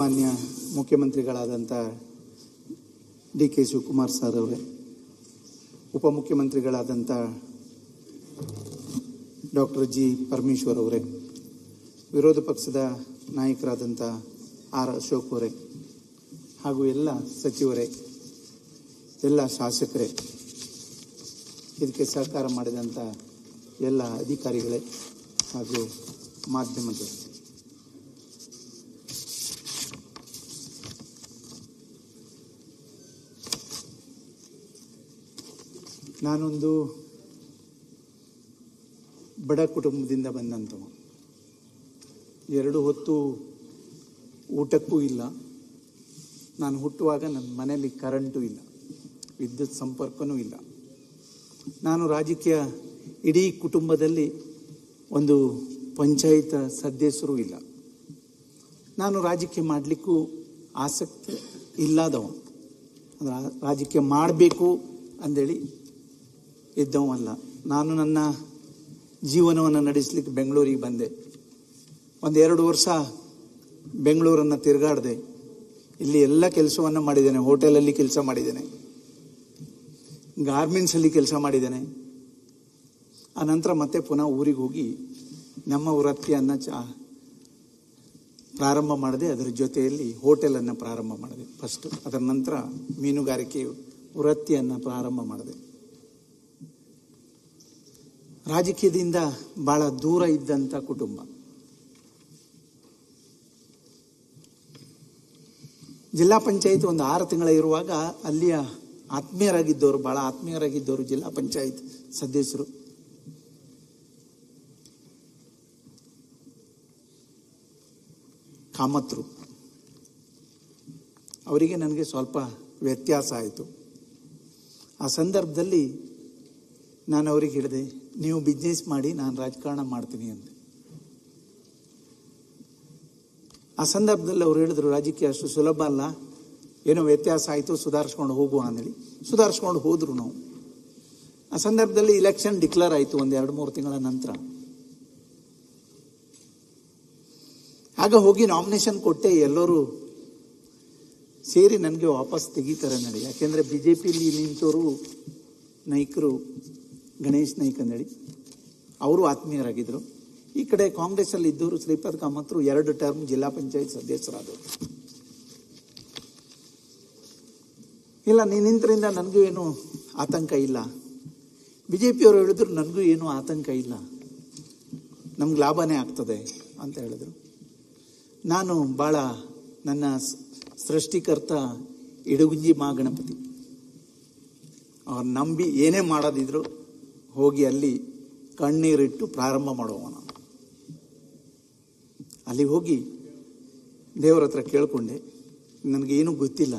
ಮಾನ್ಯ ಮುಖ್ಯಮಂತ್ರಿಗಳಾದಂಥ D K Shivakumar sir ಅವರೇ, ಉಪಮುಖ್ಯಮಂತ್ರಿಗಳಾದಂಥ doctor G Parameshwar ಅವರೇ, ವಿರೋಧ ಪಕ್ಷದ ನಾಯಕರಾದಂಥ ಆರ್ ಅಶೋಕ್ ಅವರೇ, ಹಾಗೂ ಎಲ್ಲ ಸಚಿವರೇ, ಎಲ್ಲ ಶಾಸಕರೇ, ಇದಕ್ಕೆ ಸಹಕಾರ ಮಾಡಿದಂಥ ಎಲ್ಲ ಅಧಿಕಾರಿಗಳೇ ಹಾಗೂ ಮಾಧ್ಯಮದವರು, ನಾನೊಂದು ಬಡ ಕುಟುಂಬದಿಂದ ಬಂದಂಥವು. 2 ಹೊತ್ತು ಊಟಕ್ಕೂ ಇಲ್ಲ. ನಾನು ಹುಟ್ಟುವಾಗ ನನ್ನ ಮನೆಯಲ್ಲಿ ಕರೆಂಟು ಇಲ್ಲ, ವಿದ್ಯುತ್ ಸಂಪರ್ಕವೂ ಇಲ್ಲ. ನಾನು ರಾಜಕೀಯ ಇಡೀ ಕುಟುಂಬದಲ್ಲಿ ಒಂದು ಪಂಚಾಯತ್ ಸದಸ್ಯರು ಇಲ್ಲ. ನಾನು ರಾಜಕೀಯ ಮಾಡಲಿಕ್ಕೂ ಆಸಕ್ತಿ ಇಲ್ಲದವ, ರಾಜಕೀಯ ಮಾಡಬೇಕು ಅಂದೇಳಿ ಇದ್ದವಲ್ಲ. ನಾನು ನನ್ನ ಜೀವನವನ್ನು ನಡೆಸಲಿಕ್ಕೆ ಬೆಂಗಳೂರಿಗೆ ಬಂದೆ. 1-2 ವರ್ಷ ಬೆಂಗಳೂರನ್ನು ತಿರುಗಾಡಿದೆ. ಇಲ್ಲಿ ಎಲ್ಲ ಕೆಲಸವನ್ನು ಮಾಡಿದ್ದೇನೆ. ಹೋಟೆಲಲ್ಲಿ ಕೆಲಸ ಮಾಡಿದ್ದೇನೆ, ಗಾರ್ಮೆಂಟ್ಸಲ್ಲಿ ಕೆಲಸ ಮಾಡಿದ್ದೇನೆ. ಆನಂತರ ಮತ್ತೆ ಪುನಃ ಊರಿಗೆ ಹೋಗಿ ನಮ್ಮ ವೃತ್ತಿಯನ್ನು ಪ್ರಾರಂಭ ಮಾಡಿದೆ. ಅದರ ಜೊತೆಯಲ್ಲಿ ಹೋಟೆಲನ್ನು ಪ್ರಾರಂಭ ಮಾಡಿದೆ ಫಸ್ಟ್. ಅದರ ನಂತರ ಮೀನುಗಾರಿಕೆ ವೃತ್ತಿಯನ್ನು ಪ್ರಾರಂಭ ಮಾಡಿದೆ. ರಾಜಕೀಯದಿಂದ ಬಹಳ ದೂರ ಇದ್ದಂಥ ಕುಟುಂಬ. ಜಿಲ್ಲಾ ಪಂಚಾಯತ್ ಒಂದು 6 ತಿಂಗಳ ಇರುವಾಗ ಅಲ್ಲಿಯ ಆತ್ಮೀಯರಾಗಿದ್ದವರು, ಬಹಳ ಆತ್ಮೀಯರಾಗಿದ್ದವರು ಜಿಲ್ಲಾ ಪಂಚಾಯತ್ ಸದಸ್ಯರು. ಕಾಮತ್ರು ಅವರಿಗೆ ನನಗೆ ಸ್ವಲ್ಪ ವ್ಯತ್ಯಾಸ ಆಯಿತು. ಆ ಸಂದರ್ಭದಲ್ಲಿ ನಾನು ಅವ್ರಿಗೆ ಹೇಳಿದೆ, ನೀವು ಬಿಸ್ನೆಸ್ ಮಾಡಿ, ನಾನು ರಾಜಕಾರಣ ಮಾಡ್ತೀನಿ ಅಂದೆ. ಆ ಸಂದರ್ಭದಲ್ಲಿ ಅವ್ರು ಹೇಳಿದ್ರು, ರಾಜಕೀಯ ಅಷ್ಟು ಸುಲಭ ಅಲ್ಲ, ಏನೋ ವ್ಯತ್ಯಾಸ ಆಯಿತು, ಸುಧಾರಿಸ್ಕೊಂಡು ಹೋಗುವ ಅಂದೇಳಿ ಸುಧಾರಿಸ್ಕೊಂಡು ಹೋದ್ರು ನಾವು. ಆ ಸಂದರ್ಭದಲ್ಲಿ ಇಲೆಕ್ಷನ್ ಡಿಕ್ಲೇರ್ ಆಯಿತು 1-2-3 ತಿಂಗಳ ನಂತರ. ಆಗ ಹೋಗಿ ನಾಮಿನೇಷನ್ ಕೊಟ್ಟೆ. ಎಲ್ಲರೂ ಸೇರಿ ನನಗೆ ವಾಪಸ್ ತೆಗೀತಾರೆ ನಡಿ. ಯಾಕೆಂದರೆ BJPಯಲ್ಲಿ ನಿಂತವರು ನಾಯಕರು ಗಣೇಶ್ ನಾಯ್ಕ್ ಅಂದೇಳಿ ಅವರು ಆತ್ಮೀಯರಾಗಿದ್ದರು. ಈ ಕಡೆ ಕಾಂಗ್ರೆಸ್ಸಲ್ಲಿ ಇದ್ದವರು ಶ್ರೀಪಾದ್ ಕಾಮತ್ರು 2 ಟರ್ಮ್ ಜಿಲ್ಲಾ ಪಂಚಾಯತ್ ಸದಸ್ಯರಾದರು. ಇಲ್ಲ, ನಿನ್ನಿಂದರಿಂದ ನನಗೂ ಏನು ಆತಂಕ ಇಲ್ಲ. BJPಯವರು ಹೇಳಿದ್ರು, ನನಗೂ ಏನೂ ಆತಂಕ ಇಲ್ಲ, ನಮ್ಗೆ ಲಾಭನೇ ಆಗ್ತದೆ ಅಂತ ಹೇಳಿದ್ರು. ನಾನು ಭಾಳ ನನ್ನ ಸೃಷ್ಟಿಕರ್ತ ಇಡಗುಂಜಿ ಮಹಾಗಣಪತಿ ಅವ್ರು ನಂಬಿ ಏನೇ ಮಾಡೋದಿದ್ರು ಹೋಗಿ ಅಲ್ಲಿ ಕಣ್ಣೀರಿಟ್ಟು ಪ್ರಾರಂಭ ಮಾಡುವ. ನಾನು ಅಲ್ಲಿ ಹೋಗಿ ದೇವರ ಹತ್ರ ಕೇಳ್ಕೊಂಡೆ, ನನಗೇನು ಗೊತ್ತಿಲ್ಲ,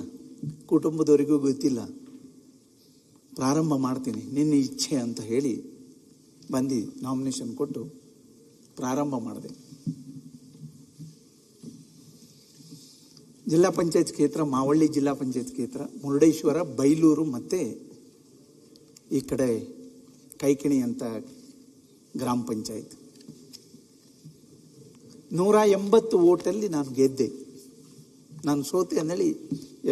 ಕುಟುಂಬದವರಿಗೂ ಗೊತ್ತಿಲ್ಲ, ಪ್ರಾರಂಭ ಮಾಡ್ತೀನಿ, ನಿನ್ನ ಇಚ್ಛೆ ಅಂತ ಹೇಳಿ ಬಂದು ನಾಮಿನೇಷನ್ ಕೊಟ್ಟು ಪ್ರಾರಂಭ ಮಾಡಿದೆ. ಜಿಲ್ಲಾ ಪಂಚಾಯತ್ ಕ್ಷೇತ್ರ ಮಾವಳ್ಳಿ ಜಿಲ್ಲಾ ಪಂಚಾಯತ್ ಕ್ಷೇತ್ರ, ಮುರುಡೇಶ್ವರ, ಬೈಲೂರು ಮತ್ತು ಈ ಕಡೆ ಕೈಕಿಣಿ ಅಂತ ಗ್ರಾಮ ಪಂಚಾಯತ್. 180 ಓಟಲ್ಲಿ ನಾನು ಗೆದ್ದೆ. ನಾನು ಸೋತೆ ಅಂದೇಳಿ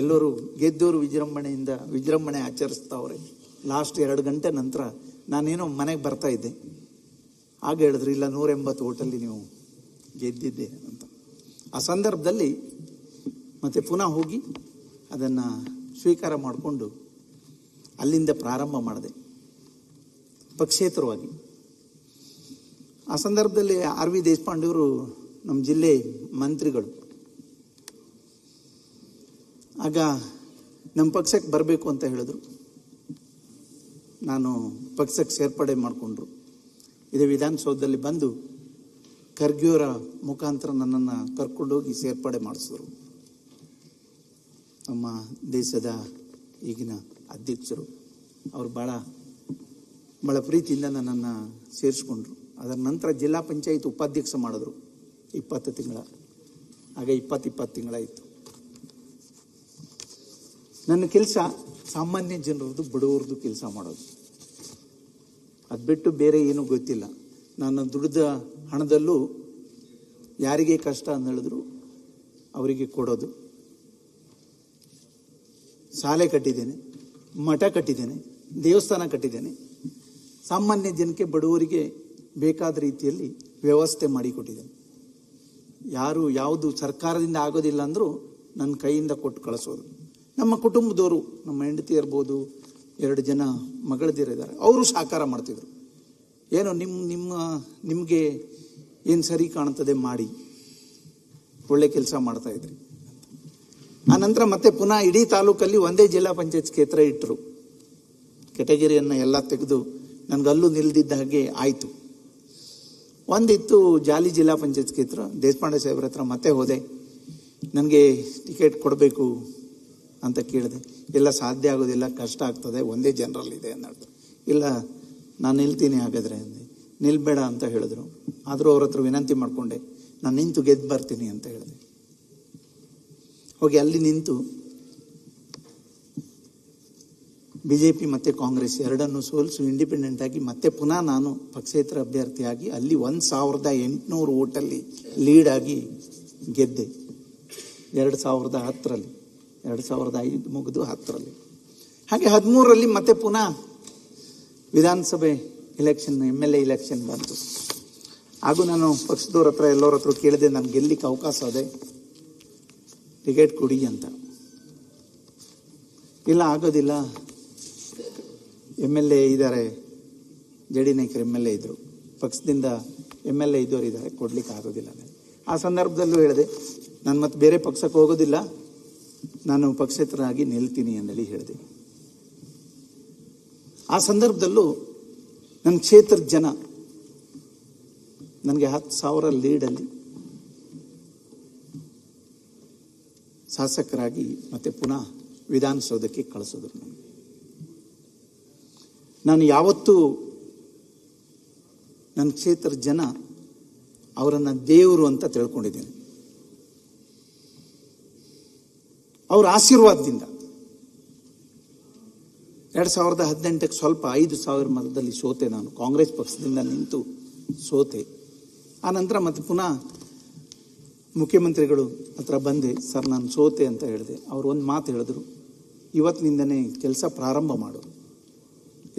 ಎಲ್ಲರೂ ಗೆದ್ದವರು ವಿಜೃಂಭಣೆ ಆಚರಿಸ್ತಾವ್ರೆ. ಲಾಸ್ಟ್ 2 ಗಂಟೆ ನಂತರ ನಾನೇನೋ ಮನೆಗೆ ಬರ್ತಾ ಇದ್ದೆ. ಆಗ ಹೇಳಿದ್ರು, ಇಲ್ಲ 180 ಓಟಲ್ಲಿ ನೀವು ಗೆದ್ದಿದ್ದೆ ಅಂತ. ಆ ಸಂದರ್ಭದಲ್ಲಿ ಮತ್ತೆ ಪುನಃ ಹೋಗಿ ಅದನ್ನು ಸ್ವೀಕಾರ ಮಾಡಿಕೊಂಡು ಅಲ್ಲಿಂದ ಪ್ರಾರಂಭ ಮಾಡಿದೆ ಪಕ್ಷೇತರವಾಗಿ. ಆ ಸಂದರ್ಭದಲ್ಲಿ RV ದೇಶಪಾಂಡೆಯವರು ನಮ್ಮ ಜಿಲ್ಲೆ ಮಂತ್ರಿಗಳು. ಆಗ ನಮ್ಮ ಪಕ್ಷಕ್ಕೆ ಬರಬೇಕು ಅಂತ ಹೇಳಿದ್ರು. ನಾನು ಪಕ್ಷಕ್ಕೆ ಸೇರ್ಪಡೆ ಮಾಡಿಕೊಂಡ್ರು. ಇದೇ ವಿಧಾನಸೌಧದಲ್ಲಿ ಬಂದು ಖರ್ಗೆಯವರ ಮುಖಾಂತರ ನನ್ನನ್ನು ಕರ್ಕೊಂಡೋಗಿ ಸೇರ್ಪಡೆ ಮಾಡಿಸಿದ್ರು. ನಮ್ಮ ದೇಶದ ಈಗಿನ ಅಧ್ಯಕ್ಷರು ಅವರು ಭಾಳ ಪ್ರೀತಿಯಿಂದ ನನ್ನನ್ನು ಸೇರಿಸ್ಕೊಂಡ್ರು. ಅದರ ನಂತರ ಜಿಲ್ಲಾ ಪಂಚಾಯತ್ ಉಪಾಧ್ಯಕ್ಷ ಮಾಡಿದ್ರು 20 ತಿಂಗಳ. ಆಗ 20 ತಿಂಗಳಾಯಿತು. ನನ್ನ ಕೆಲಸ ಸಾಮಾನ್ಯ ಜನರದ್ದು, ಬಡವರದ್ದು ಕೆಲಸ ಮಾಡೋದು. ಅದು ಬಿಟ್ಟು ಬೇರೆ ಏನೂ ಗೊತ್ತಿಲ್ಲ. ನಾನು ದುಡಿದ ಹಣದಲ್ಲೂ ಯಾರಿಗೆ ಕಷ್ಟ ಅಂತ ಹೇಳಿದ್ರು ಅವರಿಗೆ ಕೊಡೋದು. ಶಾಲೆ ಕಟ್ಟಿದ್ದೇನೆ, ಮಠ ಕಟ್ಟಿದ್ದೇನೆ, ದೇವಸ್ಥಾನ ಕಟ್ಟಿದ್ದೇನೆ. ಸಾಮಾನ್ಯ ಜನಕ್ಕೆ, ಬಡವರಿಗೆ ಬೇಕಾದ ರೀತಿಯಲ್ಲಿ ವ್ಯವಸ್ಥೆ ಮಾಡಿಕೊಟ್ಟಿದ್ದೇನೆ. ಯಾವುದು ಸರ್ಕಾರದಿಂದ ಆಗೋದಿಲ್ಲ ಅಂದರೂ ನನ್ನ ಕೈಯಿಂದ ಕೊಟ್ಟು ಕಳಿಸೋದು. ನಮ್ಮ ಕುಟುಂಬದವರು, ನಮ್ಮ ಹೆಂಡತಿ ಇರ್ಬೋದು, 2 ಜನ ಮಗಳದಿರಿದ್ದಾರೆ, ಅವರು ಸಹಕಾರ ಮಾಡ್ತಿದ್ರು. ಏನೋ ನಿಮಗೆ ಏನು ಸರಿ ಕಾಣ್ತದೆ ಮಾಡಿ, ಒಳ್ಳೆ ಕೆಲಸ ಮಾಡ್ತಾ ಇದ್ರಿ. ಆನಂತರ ಮತ್ತೆ ಪುನಃ ಇಡೀ ತಾಲೂಕಲ್ಲಿ ಒಂದೇ ಜಿಲ್ಲಾ ಪಂಚಾಯತ್ ಕ್ಷೇತ್ರ ಇಟ್ಟರು. ಕೆಟಗರಿಯನ್ನು ಎಲ್ಲ ತೆಗೆದು ನನಗಲ್ಲೂ ನಿಲ್ದಿದ್ದ ಹಾಗೆ ಆಯಿತು. ಒಂದಿತ್ತು ಜಾಲಿ ಜಿಲ್ಲಾ ಪಂಚಾಯತ್ ಕ್ಷೇತ್ರ. ದೇಶಪಾಂಡೆ ಸಾಹೇಬ್ರ ಹತ್ರ ಮತ್ತೆ ಹೋದೆ, ನನಗೆ ಟಿಕೆಟ್ ಕೊಡಬೇಕು ಅಂತ ಕೇಳಿದೆ. ಎಲ್ಲ ಸಾಧ್ಯ ಆಗೋದಿಲ್ಲ, ಕಷ್ಟ ಆಗ್ತದೆ, ಒಂದೇ ಜನರಲ್ ಇದೆ ಅನ್ನೋದು. ಇಲ್ಲ, ನಾನು ನಿಲ್ತೀನಿ ಹಾಗಾದರೆ ಅಂದೆ. ನಿಲ್ಬೇಡ ಅಂತ ಹೇಳಿದ್ರು. ಆದರೂ ಅವ್ರ ಹತ್ರ ವಿನಂತಿ ಮಾಡಿಕೊಂಡೆ, ನಾನು ನಿಂತು ಗೆದ್ದು ಬರ್ತೀನಿ ಅಂತ ಹೇಳಿದೆ. ಹೋಗಿ ಅಲ್ಲಿ ನಿಂತು BJP ಮತ್ತು ಕಾಂಗ್ರೆಸ್ ಎರಡನ್ನು ಸೋಲಿಸಿ ಇಂಡಿಪೆಂಡೆಂಟ್ ಆಗಿ ಮತ್ತೆ ಪುನಃ ನಾನು ಪಕ್ಷೇತರ ಅಭ್ಯರ್ಥಿಯಾಗಿ ಅಲ್ಲಿ 1800 ಓಟಲ್ಲಿ ಲೀಡ್ ಆಗಿ ಗೆದ್ದೆ. 2010ರಲ್ಲಿ, 2005 ಮುಗಿದು 10ರಲ್ಲಿ. ಹಾಗೆ 13ರಲ್ಲಿ ಮತ್ತೆ ಪುನಃ ವಿಧಾನಸಭೆ ಎಲೆಕ್ಷನ್, MLA ಎಲೆಕ್ಷನ್ ಬಂತು. ಹಾಗೂ ನಾನು ಪಕ್ಷದವ್ರ ಹತ್ರ ಎಲ್ಲರ ಹತ್ರ ಕೇಳಿದೆ, ನಾನು ಗೆಲ್ಲಿಕ್ಕೆ ಅವಕಾಶ ಅದೇ, ಟಿಕೆಟ್ ಕೊಡಿ ಅಂತ. ಇಲ್ಲ, ಆಗೋದಿಲ್ಲ, MLA ಇದ್ದಾರೆ, JD ನಾಯಕರು MLA ಇದ್ದರು, ಪಕ್ಷದಿಂದ MLA ಇದ್ದವರು ಇದ್ದಾರೆ, ಕೊಡ್ಲಿಕ್ಕೆ ಆಗೋದಿಲ್ಲ. ಆ ಸಂದರ್ಭದಲ್ಲೂ ಹೇಳಿದೆ, ನಾನು ಮತ್ತೆ ಬೇರೆ ಪಕ್ಷಕ್ಕೆ ಹೋಗೋದಿಲ್ಲ, ನಾನು ಪಕ್ಷೇತರನಾಗಿ ನಿಲ್ತೀನಿ ಅಂತೇಳಿ ಹೇಳಿದೆ. ಆ ಸಂದರ್ಭದಲ್ಲೂ ನನ್ನ ಕ್ಷೇತ್ರದ ಜನ ನನಗೆ 10,000 ಲೀಡಲ್ಲಿ ಶಾಸಕರಾಗಿ ಮತ್ತೆ ಪುನಃ ವಿಧಾನಸೌಧಕ್ಕೆ ಕಳಿಸೋದು. ನಾನು ಯಾವತ್ತೂ ನನ್ನ ಕ್ಷೇತ್ರದ ಜನ ಅವರನ್ನು ದೇವರು ಅಂತ ತಿಳ್ಕೊಂಡಿದ್ದೇನೆ. ಅವರ ಆಶೀರ್ವಾದದಿಂದ 2018ಕ್ಕೆ ಸ್ವಲ್ಪ 5,000 ಮತದಲ್ಲಿ ಸೋತೆ. ನಾನು ಕಾಂಗ್ರೆಸ್ ಪಕ್ಷದಿಂದ ನಿಂತು ಸೋತೆ. ಆನಂತರ ಮತ್ತೆ ಪುನಃ ಮುಖ್ಯಮಂತ್ರಿಗಳು ಹತ್ರ ಬಂದೆ, ಸರ್ ನಾನು ಸೋತೆ ಅಂತ ಹೇಳಿದೆ. ಅವರು ಒಂದು ಮಾತು ಹೇಳಿದ್ರು, ಇವತ್ತಿನಿಂದನೇ ಕೆಲಸ ಪ್ರಾರಂಭ ಮಾಡು,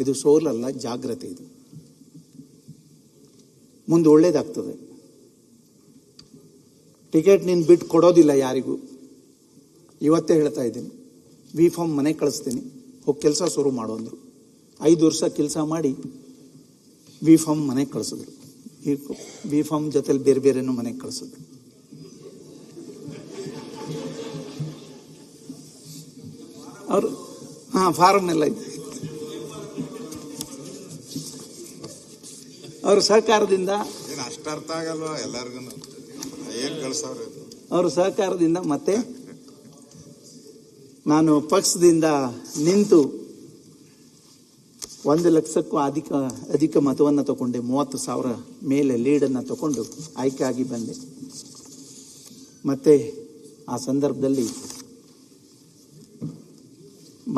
ಇದು ಸೋಲಲ್ಲ, ಜಾಗ್ರತೆ, ಇದು ಮುಂದೆ ಒಳ್ಳೇದಾಗ್ತದೆ. ಟಿಕೆಟ್ ನೀನು ಬಿಟ್ಟು ಕೊಡೋದಿಲ್ಲ ಯಾರಿಗೂ, ಇವತ್ತೇ ಹೇಳ್ತಾ ಇದ್ದೀನಿ. B.Pharm ಮನೆ ಕಳಿಸ್ತೀನಿ, ಹೋಗಿ ಕೆಲಸ ಶುರು ಮಾಡು ಅಂದರು. 5 ವರ್ಷ ಕೆಲಸ ಮಾಡಿ B.Pharm ಮನೆಗೆ ಕಳಿಸಿದ್ರು. ಈ B.Pharm ಜೊತೆಲಿ ಬೇರೆ ಬೇರೆನೂ ಮನೆಗೆ ಕಳಿಸಿದ್ರು. ಅವರು ಫಾರಮ್ ಎಲ್ಲ ಇದೆ. ಅವ್ರ ಸಹಕಾರದಿಂದ, ಅಷ್ಟ ಅರ್ಥ ಆಗಲ್ವಾ ಎಲ್ಲರಿಗೂ, ಏನ್ ಕಳ್ಸವ್ರೆ, ಅವ್ರ ಸಹಕಾರದಿಂದ ಮತ್ತೆ ನಾನು ಪಕ್ಷದಿಂದ ನಿಂತು 1 ಲಕ್ಷಕ್ಕೂ ಅಧಿಕ ಮತವನ್ನು ತಗೊಂಡೆ. 30,000 ಮೇಲೆ ಲೀಡನ್ನು ತಗೊಂಡು ಆಯ್ಕೆ ಆಗಿ ಬಂದೆ. ಮತ್ತೆ ಆ ಸಂದರ್ಭದಲ್ಲಿ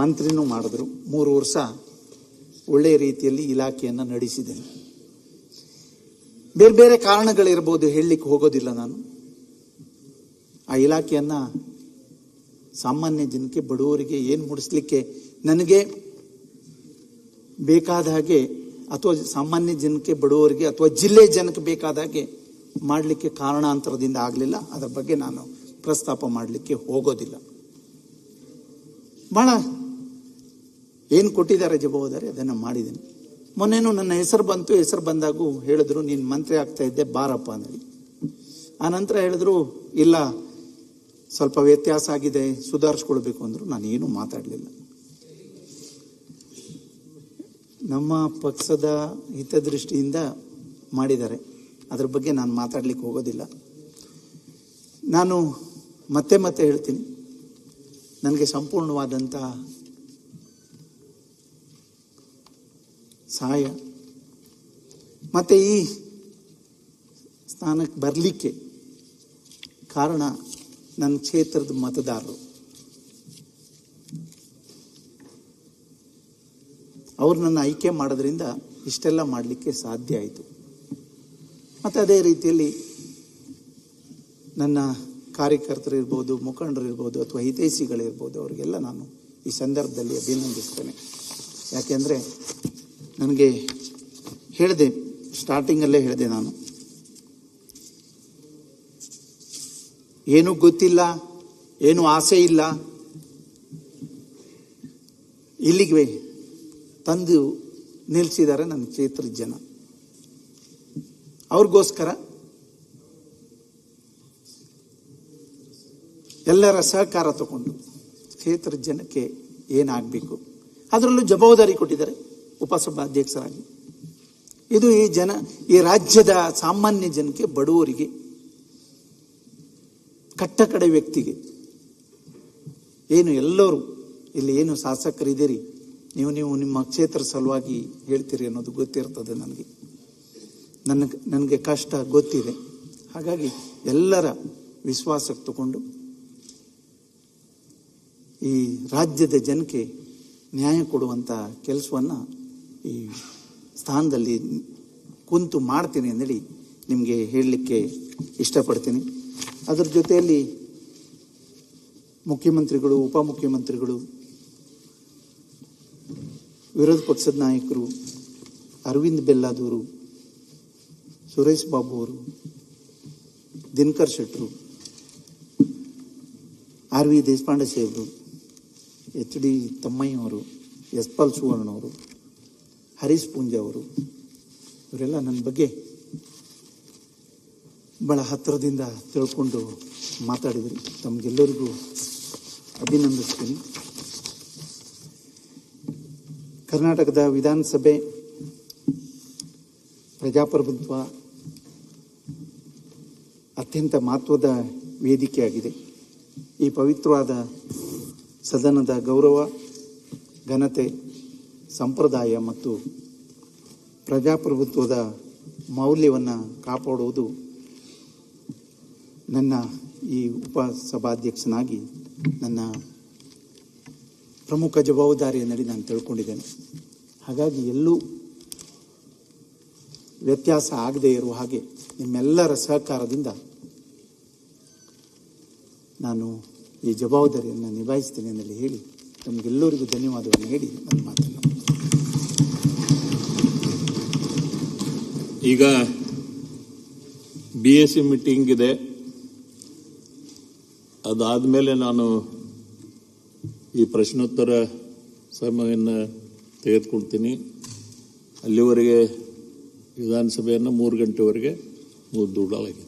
ಮಂತ್ರಿನೂ ಮಾಡಿದ್ರು. 3 ವರ್ಷ ಒಳ್ಳೆಯ ರೀತಿಯಲ್ಲಿ ಇಲಾಖೆಯನ್ನು ನಡೆಸಿದ್ದೇನೆ. ಬೇರೆ ಬೇರೆ ಕಾರಣಗಳಿರ್ಬೋದು, ಹೇಳಲಿಕ್ಕೆ ಹೋಗೋದಿಲ್ಲ ನಾನು. ಆ ಇಲಾಖೆಯನ್ನು ಸಾಮಾನ್ಯ ಜನಕ್ಕೆ, ಬಡವರಿಗೆ ಏನು ಮುಡಿಸ್ಲಿಕ್ಕೆ ನನಗೆ ಬೇಕಾದ ಹಾಗೆ, ಅಥವಾ ಸಾಮಾನ್ಯ ಜನಕ್ಕೆ, ಬಡವರಿಗೆ ಅಥವಾ ಜಿಲ್ಲೆ ಜನಕ್ಕೆ ಬೇಕಾದ ಹಾಗೆ ಮಾಡಲಿಕ್ಕೆ ಕಾರಣಾಂತರದಿಂದ ಆಗಲಿಲ್ಲ. ಅದರ ಬಗ್ಗೆ ನಾನು ಪ್ರಸ್ತಾಪ ಮಾಡಲಿಕ್ಕೆ ಹೋಗೋದಿಲ್ಲ. ಭಾಳ ಏನು ಕೊಟ್ಟಿದ್ದಾರೆ ಜವಾಬ್ದಾರಿ ಅದನ್ನು ಮಾಡಿದ್ದೀನಿ. ಮೊನ್ನೆನೂ ನನ್ನ ಹೆಸರು ಬಂತು. ಹೆಸರು ಬಂದಾಗೂ ಹೇಳಿದ್ರು, ನೀನು ಮಂತ್ರಿ ಆಗ್ತಾ ಇದ್ದೆ, ಬಾರಪ್ಪ ಅಂದೇಳಿ. ಆ ನಂತರ ಹೇಳಿದ್ರು, ಇಲ್ಲ ಸ್ವಲ್ಪ ವ್ಯತ್ಯಾಸ ಆಗಿದೆ, ಸುಧಾರಿಸ್ಕೊಳ್ಬೇಕು ಅಂದರು. ನಾನೇನು ಮಾತಾಡಲಿಲ್ಲ. ನಮ್ಮ ಪಕ್ಷದ ಹಿತದೃಷ್ಟಿಯಿಂದ ಮಾಡಿದ್ದಾರೆ, ಅದ್ರ ಬಗ್ಗೆ ನಾನು ಮಾತಾಡ್ಲಿಕ್ಕೆ ಹೋಗೋದಿಲ್ಲ. ನಾನು ಮತ್ತೆ ಮತ್ತೆ ಹೇಳ್ತೀನಿ, ನನಗೆ ಸಂಪೂರ್ಣವಾದಂಥ ಸಹಾಯ ಮತ್ತು ಈ ಸ್ಥಾನಕ್ಕೆ ಬರಲಿಕ್ಕೆ ಕಾರಣ ನನ್ನ ಕ್ಷೇತ್ರದ ಮತದಾರರು. ಅವ್ರು ನನ್ನ ಆಯ್ಕೆ ಮಾಡೋದ್ರಿಂದ ಇಷ್ಟೆಲ್ಲ ಮಾಡಲಿಕ್ಕೆ ಸಾಧ್ಯ ಆಯಿತು. ಮತ್ತು ಅದೇ ರೀತಿಯಲ್ಲಿ ನನ್ನ ಕಾರ್ಯಕರ್ತರು ಇರ್ಬೋದು, ಮುಖಂಡರು ಇರ್ಬೋದು, ಅಥವಾ ಹಿತೈಷಿಗಳಿರ್ಬೋದು, ಅವರಿಗೆಲ್ಲ ನಾನು ಈ ಸಂದರ್ಭದಲ್ಲಿ ಅಭಿನಂದಿಸ್ತೇನೆ. ಯಾಕೆಂದರೆ ನನಗೆ ಹೇಳಿದೆ, ಸ್ಟಾರ್ಟಿಂಗಲ್ಲೇ ಹೇಳಿದೆ, ನಾನು ಏನೂ ಗೊತ್ತಿಲ್ಲ, ಏನೂ ಆಸೆ ಇಲ್ಲ, ಇಲ್ಲಿಗೆ ತಂದು ನಿಲ್ಲಿಸಿದ್ದಾರೆ ನನ್ನ ಕ್ಷೇತ್ರದ ಜನ. ಅವ್ರಿಗೋಸ್ಕರ ಎಲ್ಲರ ಸಹಕಾರ ತಗೊಂಡು ಕ್ಷೇತ್ರದ ಜನಕ್ಕೆ ಏನಾಗಬೇಕು ಅದರಲ್ಲೂ ಜವಾಬ್ದಾರಿ ಕೊಟ್ಟಿದ್ದಾರೆ ಉಪಸಭಾಧ್ಯಕ್ಷರಾಗಿ. ಇದು ಈ ರಾಜ್ಯದ ಸಾಮಾನ್ಯ ಜನಕ್ಕೆ, ಬಡವರಿಗೆ, ಕಟ್ಟಕಡೆ ವ್ಯಕ್ತಿಗೆ, ಎಲ್ಲರೂ ಇಲ್ಲಿ ಶಾಸಕರಿದ್ದೀರಿ, ನೀವು ನಿಮ್ಮ ಕ್ಷೇತ್ರ ಸಲುವಾಗಿ ಹೇಳ್ತೀರಿ ಅನ್ನೋದು ಗೊತ್ತಿರ್ತದೆ. ನನಗೆ ಕಷ್ಟ ಗೊತ್ತಿದೆ. ಹಾಗಾಗಿ ಎಲ್ಲರ ವಿಶ್ವಾಸಕ್ಕೆ ತಗೊಂಡು ಈ ರಾಜ್ಯದ ಜನಕ್ಕೆ ನ್ಯಾಯ ಕೊಡುವಂಥ ಕೆಲಸವನ್ನು ಈ ಸ್ಥಾನದಲ್ಲಿ ಕುಂತು ಮಾಡ್ತೀನಿ ಅಂತೇಳಿ ನಿಮಗೆ ಹೇಳಲಿಕ್ಕೆ ಇಷ್ಟಪಡ್ತೀನಿ. ಅದರ ಜೊತೆಯಲ್ಲಿ ಮುಖ್ಯಮಂತ್ರಿಗಳು, ಉಪಮುಖ್ಯಮಂತ್ರಿಗಳು, ವಿರೋಧ ಪಕ್ಷದ ನಾಯಕರು, ಅರವಿಂದ್ ಬೆಲ್ಲಾದವರು, ಸುರೇಶ್ ಬಾಬು ಅವರು, ದಿನಕರ್ ಶೆಟ್ಟರು, ಆರ್ ವಿ ದೇಶಪಾಂಡೆ ಸಾಹೇಬರು, ಎಚ್ ಡಿ ತಮ್ಮಯ್ಯ ಅವರು, ಯಶ್ಪಾಲ್ ಸುವರ್ಣ ಅವರು, ಹರೀಶ್ ಪೂಂಜಾ ಅವರು, ಇವರೆಲ್ಲ ನನ್ನ ಬಗ್ಗೆ ಬಹಳ ಹತ್ತಿರದಿಂದ ತಿಳ್ಕೊಂಡು ಮಾತಾಡಿದರು. ತಮಗೆಲ್ಲರಿಗೂ ಅಭಿನಂದಿಸ್ತೀನಿ. ಕರ್ನಾಟಕದ ವಿಧಾನಸಭೆ ಪ್ರಜಾಪ್ರಭುತ್ವ ಅತ್ಯಂತ ಮಹತ್ವದ ವೇದಿಕೆಯಾಗಿದೆ. ಈ ಪವಿತ್ರವಾದ ಸದನದ ಗೌರವ, ಘನತೆ, ಸಂಪ್ರದಾಯ ಮತ್ತು ಪ್ರಜಾಪ್ರಭುತ್ವದ ಮೌಲ್ಯವನ್ನು ಕಾಪಾಡುವುದು ನನ್ನ ಈ ಉಪಸಭಾಧ್ಯಕ್ಷನಾಗಿ ನನ್ನ ಪ್ರಮುಖ ಜವಾಬ್ದಾರಿಯನ್ನಲ್ಲಿ ನಾನು ತಿಳ್ಕೊಂಡಿದ್ದೇನೆ. ಹಾಗಾಗಿ ಎಲ್ಲೂ ವ್ಯತ್ಯಾಸ ಆಗದೇ ಇರುವ ಹಾಗೆ ನಿಮ್ಮೆಲ್ಲರ ಸಹಕಾರದಿಂದ ನಾನು ಈ ಜವಾಬ್ದಾರಿಯನ್ನು ನಿಭಾಯಿಸ್ತೇನೆ ಎಂದು ಹೇಳಿ ನಮಗೆಲ್ಲರಿಗೂ ಧನ್ಯವಾದವನ್ನು ಹೇಳಿ ನನ್ನ ಮಾತನ್ನು. ಈಗ BSc ಮೀಟಿಂಗ್ ಇದೆ, ಅದಾದಮೇಲೆ ನಾನು ಈ ಪ್ರಶ್ನೋತ್ತರ ಸಮಯವನ್ನು ತೆಗೆದುಕೊಳ್ತೀನಿ. ಅಲ್ಲಿವರೆಗೆ ವಿಧಾನಸಭೆಯನ್ನು 3 ಗಂಟೆವರೆಗೆ ಮುಂದೂಡಲಾಗಿದೆ.